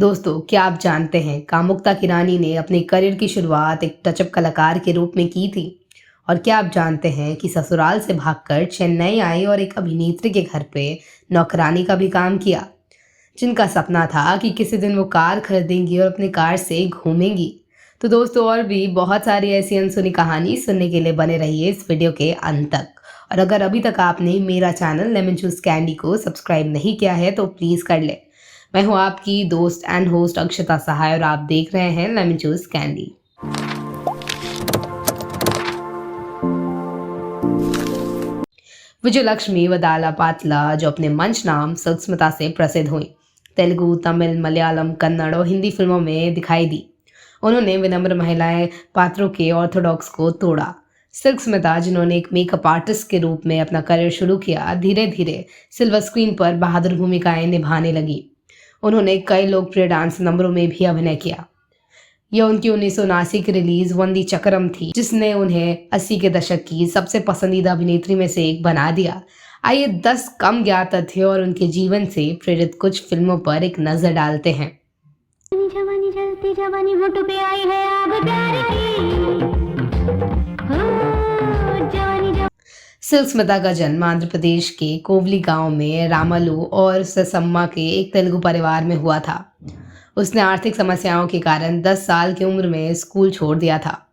दोस्तों, क्या आप जानते हैं कामुकता किरानी ने अपने करियर की शुरुआत एक टचअप कलाकार के रूप में की थी। और क्या आप जानते हैं कि ससुराल से भागकर चेन्नई आई और एक अभिनेत्री के घर पे नौकरानी का भी काम किया, जिनका सपना था कि किसी दिन वो कार खरीदेंगी और अपनी कार से घूमेंगी। तो दोस्तों, और भी बहुत सारी ऐसी अनसुनी कहानी सुनने के लिए बने रहिए इस वीडियो के अंत तक। और अगर अभी तक आपने मेरा चैनल लेमन जूस कैंडी को सब्सक्राइब नहीं किया है तो प्लीज़ कर ले। मैं हूं आपकी दोस्त एंड होस्ट अक्षता सहाय और आप देख रहे हैं lemon juice candy. Vijayalakshmi Wadala पातला, जो अपने मंच नाम सिल्क से प्रसिद्ध हुई, तेलुगु, तमिल, मलयालम, कन्नड़ और हिंदी फिल्मों में दिखाई दी। उन्होंने विनम्र महिलाएं पात्रों के ऑर्थोडॉक्स को तोड़ा। सिल्क स्मिता, जिन्होंने एक मेकअप आर्टिस्ट के रूप में अपना करियर शुरू किया, धीरे धीरे सिल्वर स्क्रीन पर बहादुर भूमिकाएं निभाने लगी। उन्होंने कई लोकप्रिय डांस नंबरों में भी अभिनय किया। यह उनकी 1979 की रिलीज वंदी चक्रम थी, जिसने उन्हें 80 के दशक की सबसे पसंदीदा अभिनेत्री में से एक बना दिया। आइए 10 कम ज्ञात तथ्य और उनके जीवन से प्रेरित कुछ फिल्मों पर एक नजर डालते हैं। जवानी जलती जवानी होठों पे आई है आग प्यार की। सिल्क स्मिता का जन्म आंध्र प्रदेश के कोवली गांव में रामलू और ससम्मा के एक तेलुगु परिवार में हुआ था। उसने आर्थिक समस्याओं के कारण 10 साल की उम्र में स्कूल छोड़ दिया था।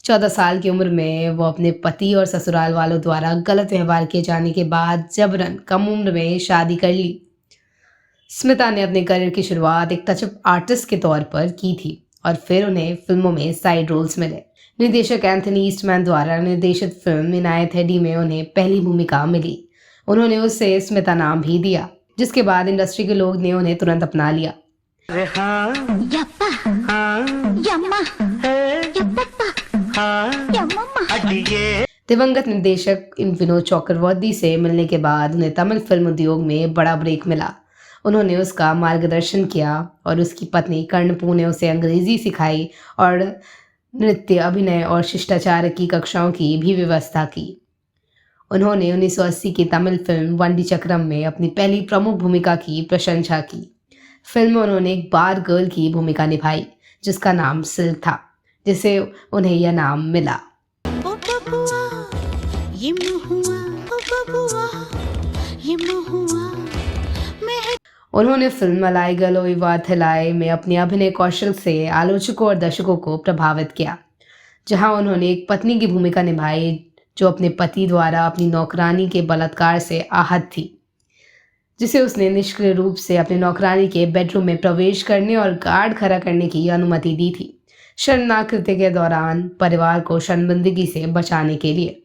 14 साल की उम्र में वो अपने पति और ससुराल वालों द्वारा गलत व्यवहार किए जाने के बाद जबरन कम उम्र में शादी कर ली। स्मिता ने अपने करियर की शुरुआत एक टचअप आर्टिस्ट के तौर पर की थी और फिर उन्हें फिल्मों में साइड रोल्स मिले। निर्देशक एंथनी ईस्टमैन द्वारा निर्देशित फिल्म इनायत हेडी में उन्हें पहली भूमिका मिली। उन्होंने उसे स्मिता नाम भी दिया, जिसके बाद इंडस्ट्री के लोग ने उन्हें तुरंत अपना लिया। दिवंगत निर्देशक विनोद चक्रवर्ती से मिलने के बाद उन्हें तमिल फिल्म उद्योग में बड़ा ब्रेक मिला। उन्होंने उसका मार्गदर्शन किया और उसकी पत्नी कर्णपू ने उसे अंग्रेजी सिखाई और नृत्य, अभिनय और शिष्टाचार की कक्षाओं की भी व्यवस्था की। उन्होंने 1980 की तमिल फिल्म वंदी चक्रम में अपनी पहली प्रमुख भूमिका की प्रशंसा की। फिल्म में उन्होंने एक बार गर्ल की भूमिका निभाई, जिसका नाम सिल्क था, जिसे उन्हें यह नाम मिला। उन्होंने फिल्म मलाइगलो इवाथिलाई में अपने अभिनय कौशल से आलोचकों और दर्शकों को प्रभावित किया, जहां उन्होंने एक पत्नी की भूमिका निभाई जो अपने पति द्वारा अपनी नौकरानी के बलात्कार से आहत थी, जिसे उसने निष्क्रिय रूप से अपनी नौकरानी के बेडरूम में प्रवेश करने और गार्ड खड़ा करने की अनुमति दी थी, शर्मनाक कृत्य के दौरान परिवार को शर्मिंदगी से बचाने के लिए।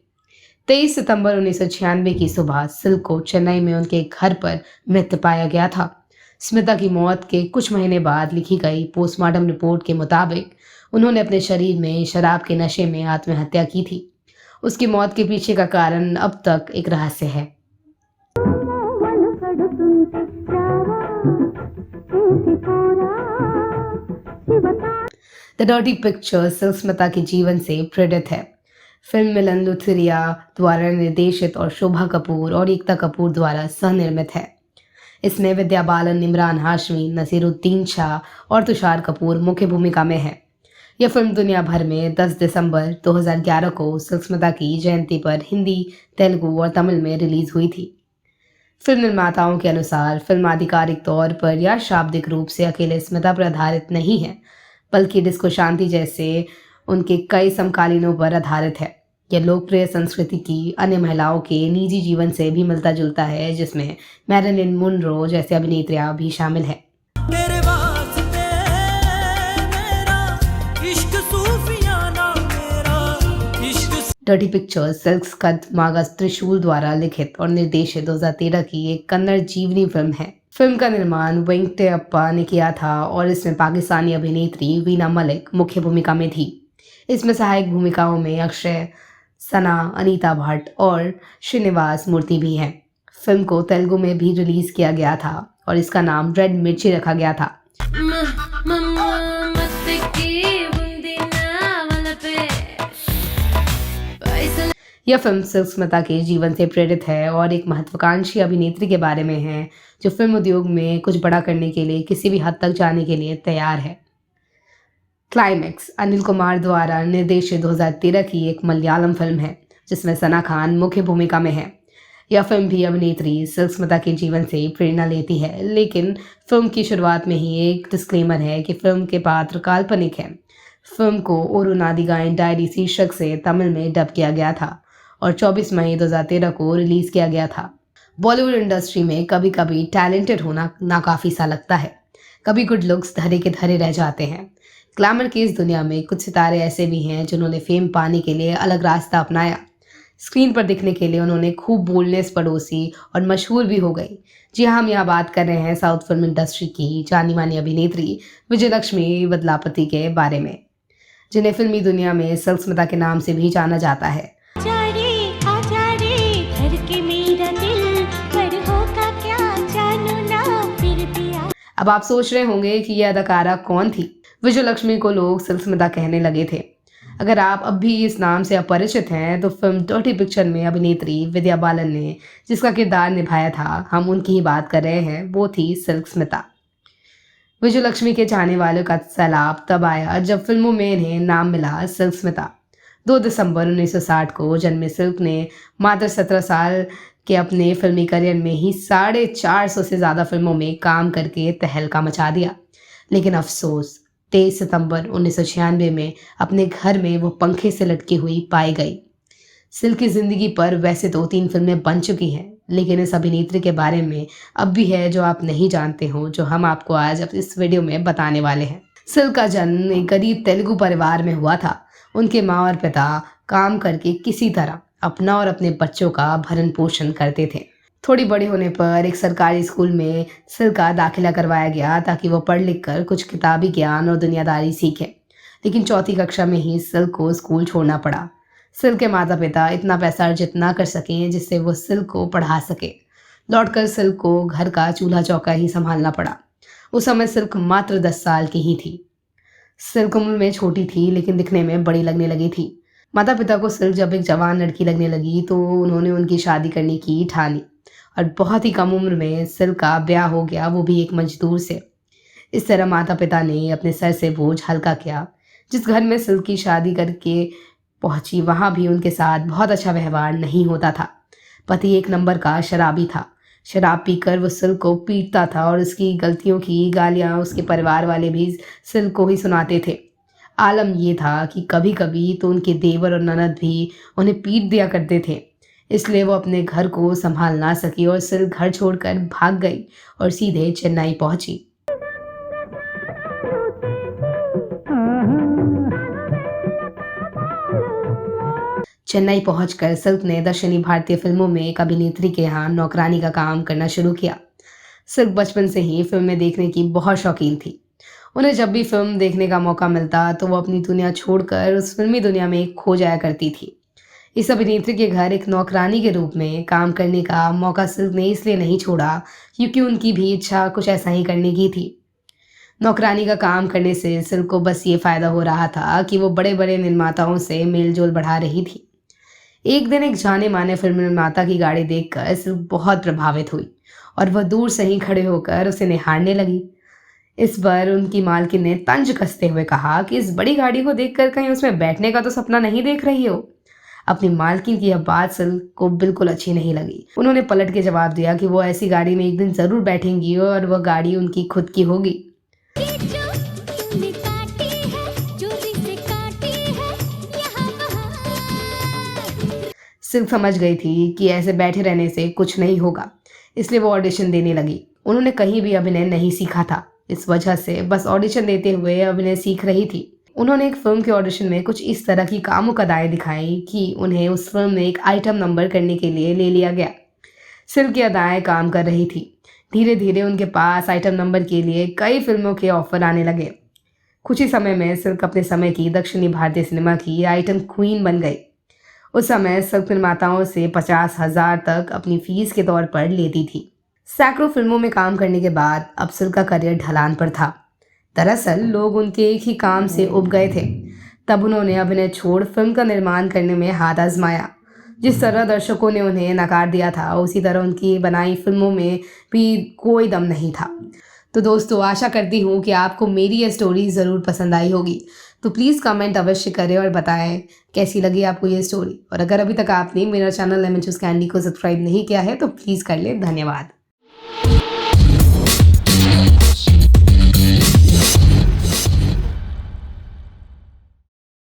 23 सितंबर 1996 की सुबह सिल्क को चेन्नई में उनके घर पर मृत पाया गया था। स्मिता की मौत के कुछ महीने बाद लिखी गई पोस्टमार्टम रिपोर्ट के मुताबिक उन्होंने अपने शरीर में शराब के नशे में आत्महत्या की थी। उसकी मौत के पीछे का कारण अब तक एक रहस्य है। The dirty picture silk Smita के जीवन से प्रेरित है। फिल्म मिलन लुथुरिया द्वारा निर्देशित और शोभा कपूर और एकता कपूर द्वारा सह-निर्मित है। इसमें विद्या बालन, इमरान हाशमी, नसीरुद्दीन शाह और तुषार कपूर मुख्य भूमिका में है। यह फिल्म दुनिया भर में 10 दिसंबर 2011 को सिल्क स्मिता की जयंती पर हिंदी, तेलुगु और तमिल में रिलीज हुई थी। फिल्म निर्माताओं के अनुसार फिल्म आधिकारिक तौर पर या शाब्दिक रूप से अकेले स्मिता पर आधारित नहीं है, बल्कि डिस्को शांति जैसे उनके कई समकालीनों पर आधारित है। यह लोकप्रिय संस्कृति की अन्य महिलाओं के निजी जीवन से भी मिलता जुलता है, जिसमें मैरिलिन मोनरो जैसे अभिनेत्रियां भी शामिल हैं। डर्टी पिक्चर सिल्क स्कद मागस त्रिशूल द्वारा लिखित और निर्देशित 2013 की एक कन्नड़ जीवनी फिल्म है। फिल्म का निर्माण वेंकटेयप्पा ने किया था और इसमें पाकिस्तानी अभिनेत्री वीना मलिक मुख्य भूमिका में थी। इसमें सहायक भूमिकाओं में अक्षय, सना, अनीता भट्ट और श्रीनिवास मूर्ति भी हैं। फिल्म को तेलुगु में भी रिलीज किया गया था और इसका नाम रेड मिर्ची रखा गया था। यह फिल्म सिल्क स्मिता के जीवन से प्रेरित है और एक महत्वाकांक्षी अभिनेत्री के बारे में है जो फिल्म उद्योग में कुछ बड़ा करने के लिए किसी भी हद तक जाने के लिए तैयार है। क्लाइमैक्स अनिल कुमार द्वारा निर्देशित 2013 की एक मलयालम फिल्म है जिसमें सना खान मुख्य भूमिका में है। यह फिल्म भी अभिनेत्री सिल्क स्मिता के जीवन से प्रेरणा लेती है, लेकिन फिल्म की शुरुआत में ही एक डिस्क्लेमर है कि फिल्म के पात्र काल्पनिक हैं। फिल्म को ओरू नादिगाइन डायरी शीर्षक से तमिल में डब किया गया था और 24 मई 2013 को रिलीज किया गया था। बॉलीवुड इंडस्ट्री में कभी कभी टैलेंटेड होना नाकाफी सा लगता है, कभी गुड लुक्स धरे के धरे रह जाते हैं। ग्लैमर की इस दुनिया में कुछ सितारे ऐसे भी हैं जिन्होंने फेम पाने के लिए अलग रास्ता अपनाया। स्क्रीन पर दिखने के लिए उन्होंने खूब बोल्डनेस पड़ोसी और मशहूर भी हो गई। जी हाँ, हम यहाँ बात कर रहे हैं साउथ फिल्म इंडस्ट्री की जानी मानी अभिनेत्री विजयलक्ष्मी वदलापति के बारे में, जिन्हें फिल्मी दुनिया में सिल्क स्मिता के नाम से भी जाना जाता है। अब आप सोच रहे होंगे कि यह अदाकारा कौन थी। विजयलक्ष्मी को लोग सिल्क स्मिता कहने लगे थे। अगर आप अब भी इस नाम से अपरिचित हैं तो फिल्म डर्टी पिक्चर में अभिनेत्री विद्या बालन ने जिसका किरदार निभाया था, हम उनकी ही बात कर रहे हैं, वो थी सिल्क स्मिता। विजयलक्ष्मी के चाहने वालों का सैलाब तब आया जब फिल्मों में इन्हें नाम मिला सिल्क स्मिता। 2 दिसंबर 1960 को जन्मे सिल्क ने मात्र 17 साल के अपने फिल्मी करियर में ही 450 से ज़्यादा फिल्मों में काम करके तहलका मचा दिया। लेकिन अफसोस 23 सितंबर 1996 में अपने घर में वो पंखे से लटकी हुई पाई गई। सिल्क की ज़िंदगी पर वैसे 2-3 फिल्में बन चुकी हैं, लेकिन इस अभिनेत्री के बारे में अब भी है जो आप नहीं जानते हो, जो हम आपको आज इस वीडियो में बताने वाले हैं। सिल्क का जन्म एक गरीब तेलुगु परिवार में हुआ था। उनके माँ और पिता काम करके किसी तरह अपना और अपने बच्चों का भरण पोषण करते थे। थोड़ी बड़ी होने पर एक सरकारी स्कूल में सिल्क का दाखिला करवाया गया ताकि वो पढ़ लिख कर कुछ किताबी ज्ञान और दुनियादारी सीखे। लेकिन 4वीं कक्षा में ही सिल्क को स्कूल छोड़ना पड़ा। सिल्क के माता पिता इतना पैसा अर्जित ना कर सकें जिससे वो सिल्क को पढ़ा सके। लौटकर सिल्क को घर का चूल्हा चौका ही संभालना पड़ा। उस समय सिल्क मात्र 10 साल की ही थी। सिल्क उम्र में छोटी थी लेकिन दिखने में बड़ी लगने लगी थी। माता पिता को सिल्क जब एक जवान लड़की लगने लगी तो उन्होंने उनकी शादी करने की ठानी और बहुत ही कम उम्र में सिल्क का ब्याह हो गया, वो भी एक मजदूर से। इस तरह माता पिता ने अपने सर से बोझ हल्का किया। जिस घर में सिल्क की शादी करके पहुंची वहां भी उनके साथ बहुत अच्छा व्यवहार नहीं होता था। पति एक नंबर का शराबी था। शराब पीकर वो सिल्क को पीटता था और उसकी गलतियों की गालियां उसके परिवार वाले भी सिल्क को ही सुनाते थे। आलम ये था कि कभी कभी तो उनके देवर और ननद भी उन्हें पीट दिया करते थे। इसलिए वो अपने घर को संभाल ना सकी और सिल्क घर छोड़कर भाग गई और सीधे चेन्नई पहुंची। चेन्नई पहुंचकर सिल्क ने दक्षिणी भारतीय फिल्मों में एक अभिनेत्री के यहाँ नौकरानी का काम करना शुरू किया। सिल्क बचपन से ही फिल्में देखने की बहुत शौकीन थी। उन्हें जब भी फिल्म देखने का मौका मिलता तो वो अपनी दुनिया छोड़कर उस फिल्मी दुनिया में खो जाया करती थी। इस अभिनेत्री के घर एक नौकरानी के रूप में काम करने का मौका सिल्क ने इसलिए नहीं छोड़ा क्योंकि उनकी भी इच्छा कुछ ऐसा ही करने की थी। नौकरानी का काम करने से सिल्क को बस ये फ़ायदा हो रहा था कि वो बड़े बड़े निर्माताओं से मेलजोल बढ़ा रही थी। एक दिन एक जाने माने फिल्म निर्माता की गाड़ी देखकर सिल्क बहुत प्रभावित हुई और वह दूर से ही खड़े होकर उसे निहारने लगी। इस बार उनकी मालकिन ने तंज कसते हुए कहा कि इस बड़ी गाड़ी को देखकर कहीं उसमें बैठने का तो सपना नहीं देख रही हो। अपनी मालकिन की यह बात सिल्क को बिल्कुल अच्छी नहीं लगी। उन्होंने पलट के जवाब दिया कि वो ऐसी गाड़ी में एक दिन जरूर बैठेंगी और वह गाड़ी उनकी खुद की होगी। सिल्क समझ गई थी कि ऐसे बैठे रहने से कुछ नहीं होगा, इसलिए वो ऑडिशन देने लगी। उन्होंने कहीं भी अभिनय नहीं सीखा था, इस वजह से बस ऑडिशन देते हुए अभिनय सीख रही थी। उन्होंने एक फिल्म के ऑडिशन में कुछ इस तरह की कामुक अदाएं दिखाई कि उन्हें उस फिल्म में एक आइटम नंबर करने के लिए ले लिया गया। सिल्क की अदाएं काम कर रही थी। धीरे धीरे उनके पास आइटम नंबर के लिए कई फिल्मों के ऑफर आने लगे। कुछ ही समय में सिल्क अपने समय की दक्षिणी भारतीय सिनेमा की आइटम क्वीन बन गई। उस समय सिल्क निर्माताओं से 50,000 तक अपनी फीस के तौर पर लेती थी। सैकड़ों फिल्मों में काम करने के बाद अब सिल्क का करियर ढलान पर था। दरअसल लोग उनके एक ही काम से उब गए थे। तब उन्होंने अभिनय छोड़ फिल्म का निर्माण करने में हाथ आजमाया। जिस तरह दर्शकों ने उन्हें नकार दिया था, उसी तरह उनकी बनाई फिल्मों में भी कोई दम नहीं था। तो दोस्तों, आशा करती हूँ कि आपको मेरी ये स्टोरी ज़रूर पसंद आई होगी। तो प्लीज़ कमेंट अवश्य करें और बताएं कैसी लगी आपको ये स्टोरी। और अगर अभी तक आपने मेरा चैनल लेमन जूस कैंडी को सब्सक्राइब नहीं किया है तो प्लीज़ कर लें। धन्यवाद।